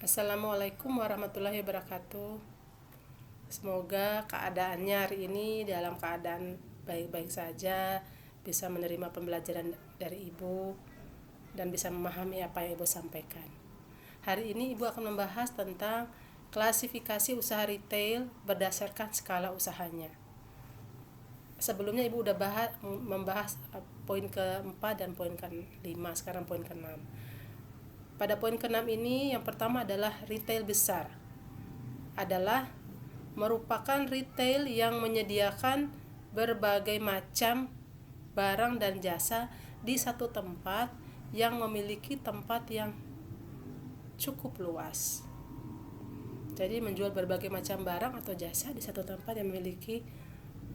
Assalamualaikum warahmatullahi wabarakatuh. Semoga keadaannya hari ini dalam keadaan baik-baik saja, bisa menerima pembelajaran dari Ibu dan bisa memahami apa yang Ibu sampaikan. Hari ini Ibu akan membahas tentang klasifikasi usaha retail berdasarkan skala usahanya. Sebelumnya Ibu udah membahas poin ke-4 dan poin ke-5, sekarang poin ke-6. Pada poin ke-6 ini, yang pertama adalah retail besar. Adalah merupakan retail yang menyediakan berbagai macam barang dan jasa di satu tempat yang memiliki tempat yang cukup luas. Jadi menjual berbagai macam barang atau jasa di satu tempat yang memiliki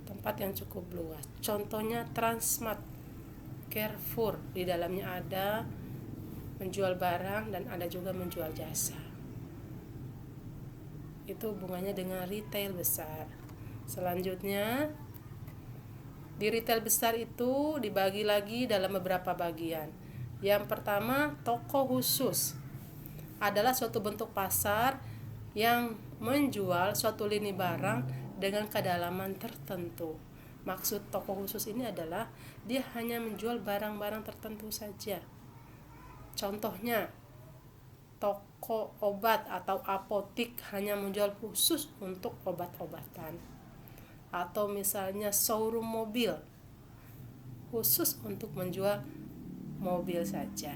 tempat yang cukup luas. Contohnya Transmart, Carrefour, di dalamnya ada menjual barang dan ada juga menjual jasa. Itu hubungannya dengan retail besar. Selanjutnya, di retail besar itu dibagi lagi dalam beberapa bagian. Yang pertama, toko khusus adalah suatu bentuk pasar yang menjual suatu lini barang dengan kedalaman tertentu. Maksud toko khusus ini adalah dia hanya menjual barang-barang tertentu saja. Contohnya, toko obat atau apotik hanya menjual khusus untuk obat-obatan. Atau misalnya showroom mobil, khusus untuk menjual mobil saja.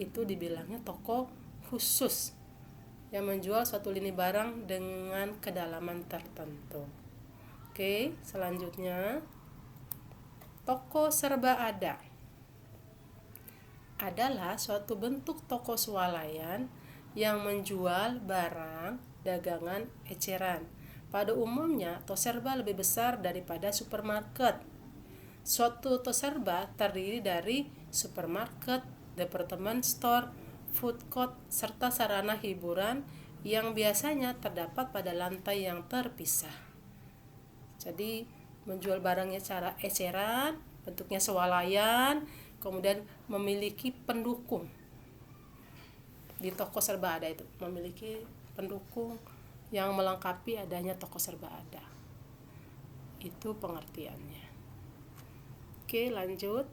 Itu dibilangnya toko khusus yang menjual suatu lini barang dengan kedalaman tertentu. Oke, selanjutnya, toko serba ada adalah suatu bentuk toko swalayan yang menjual barang dagangan eceran. Pada umumnya, toko serba lebih besar daripada supermarket. Suatu toko serba terdiri dari supermarket, department store, food court, serta sarana hiburan yang biasanya terdapat pada lantai yang terpisah. Jadi, menjual barangnya secara eceran, bentuknya swalayan, kemudian memiliki pendukung. Di toko serba ada itu memiliki pendukung yang melengkapi adanya toko serba ada. Itu pengertiannya. Oke, lanjut.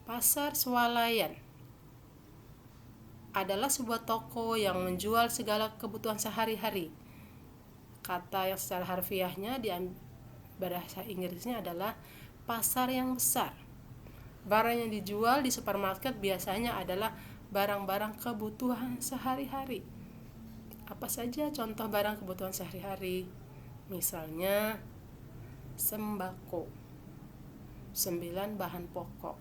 Pasar swalayan adalah sebuah toko yang menjual segala kebutuhan sehari-hari. Kata yang secara harfiahnya di bahasa Inggrisnya adalah pasar yang besar. Barang yang dijual di supermarket biasanya adalah barang-barang kebutuhan sehari-hari. Apa saja contoh barang kebutuhan sehari-hari? Misalnya sembako, 9 bahan pokok.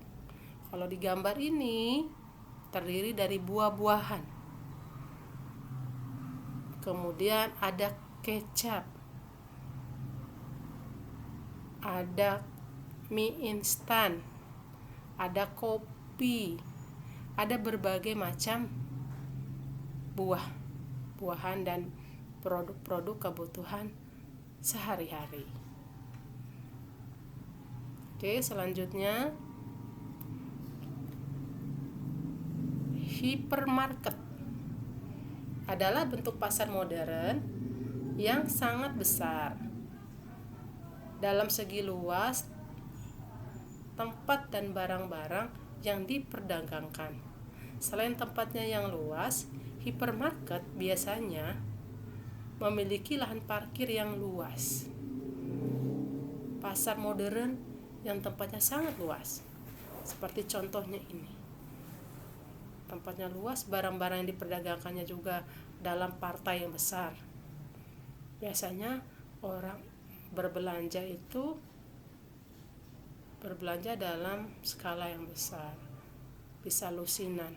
Kalau di gambar ini terdiri dari buah-buahan. Kemudian ada kecap, ada mie instan, ada kopi, ada berbagai macam buah-buahan dan produk-produk kebutuhan sehari-hari. Oke, selanjutnya hipermarket adalah bentuk pasar modern yang sangat besar dalam segi luas tempat dan barang-barang yang diperdagangkan. Selain tempatnya yang luas, hipermarket biasanya memiliki lahan parkir yang luas. Pasar modern yang tempatnya sangat luas, seperti contohnya ini. Tempatnya luas, barang-barang yang diperdagangkannya juga dalam partai yang besar. Biasanya orang berbelanja dalam skala yang besar, bisa lusinan,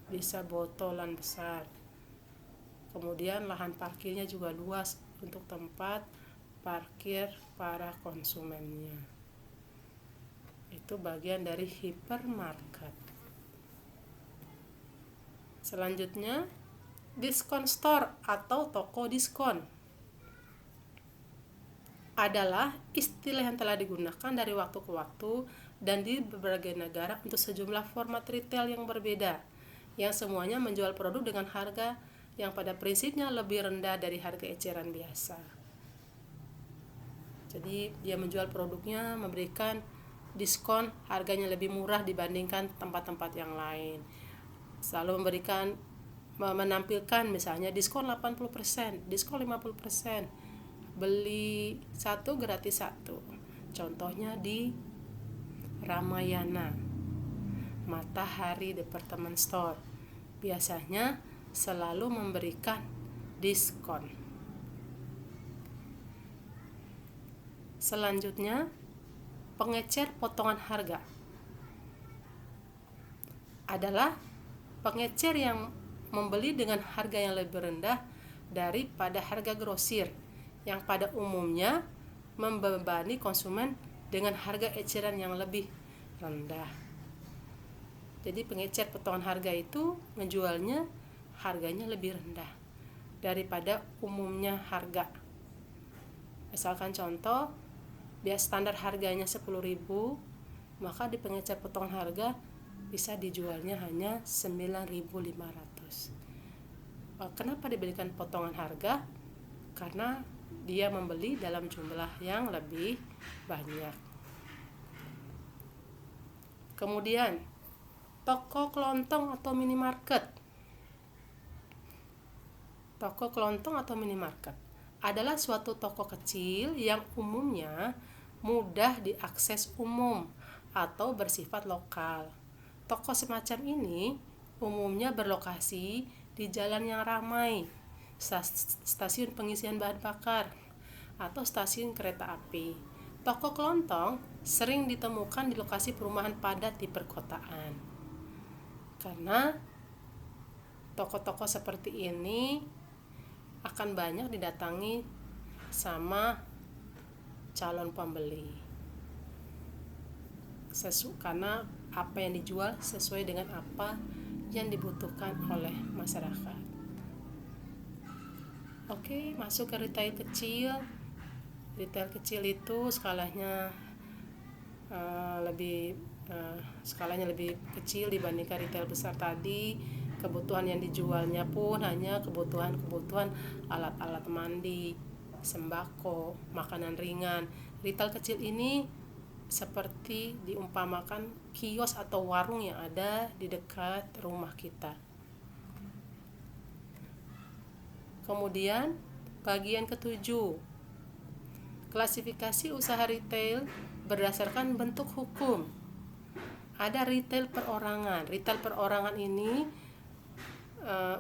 bisa botolan besar. Kemudian lahan parkirnya juga luas untuk tempat parkir para konsumennya. Itu bagian dari hipermarket. Selanjutnya, discount store atau toko diskon adalah istilah yang telah digunakan dari waktu ke waktu dan di berbagai negara untuk sejumlah format retail yang berbeda, yang semuanya menjual produk dengan harga yang pada prinsipnya lebih rendah dari harga eceran biasa. Jadi dia menjual produknya, memberikan diskon, harganya lebih murah dibandingkan tempat-tempat yang lain. Selalu menampilkan misalnya diskon 80%, diskon 50%, beli satu gratis satu. Contohnya di Ramayana, Matahari Department Store, biasanya selalu memberikan diskon. Selanjutnya, pengecer potongan harga adalah pengecer yang membeli dengan harga yang lebih rendah daripada harga grosir, yang pada umumnya membebani konsumen dengan harga eceran yang lebih rendah. Jadi pengecer potongan harga itu menjualnya harganya lebih rendah daripada umumnya harga. Misalkan contoh, biasa standar harganya 10.000, maka di pengecer potongan harga bisa dijualnya hanya 9.500. Kenapa diberikan potongan harga? Karena dia membeli dalam jumlah yang lebih banyak. Kemudian, toko kelontong atau minimarket. Toko kelontong atau minimarket adalah suatu toko kecil yang umumnya mudah diakses umum atau bersifat lokal. Toko semacam ini umumnya berlokasi di jalan yang ramai, stasiun pengisian bahan bakar, atau stasiun kereta api. Toko kelontong sering ditemukan di lokasi perumahan padat di perkotaan. Karena toko-toko seperti ini akan banyak didatangi sama calon pembeli. Karena apa yang dijual sesuai dengan apa yang dibutuhkan oleh masyarakat. Oke, masuk ke retail kecil. Retail kecil itu skalanya lebih kecil dibandingkan retail besar tadi. Kebutuhan yang dijualnya pun hanya kebutuhan alat-alat mandi, sembako, makanan ringan. Retail kecil ini seperti diumpamakan kios atau warung yang ada di dekat rumah kita. Kemudian bagian ketujuh, klasifikasi usaha retail berdasarkan bentuk hukum. Ada retail perorangan. Retail perorangan ini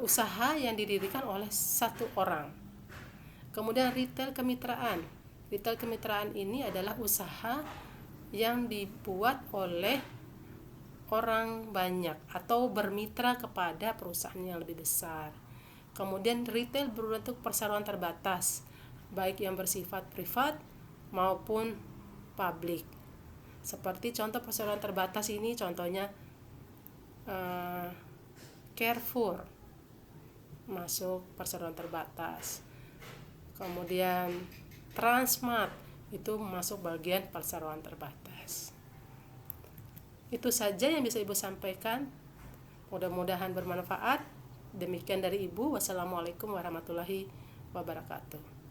usaha yang didirikan oleh satu orang. Kemudian retail kemitraan. Retail kemitraan ini adalah usaha yang dibuat oleh orang banyak atau bermitra kepada perusahaan yang lebih besar. Kemudian retail berbentuk perseroan terbatas, baik yang bersifat privat maupun publik. Seperti contoh perseroan terbatas ini contohnya Carrefour masuk perseroan terbatas. Kemudian Transmart itu masuk bagian perseroan terbatas. Itu saja yang bisa Ibu sampaikan. Mudah-mudahan bermanfaat. Demikian dari Ibu. Wassalamualaikum warahmatullahi wabarakatuh.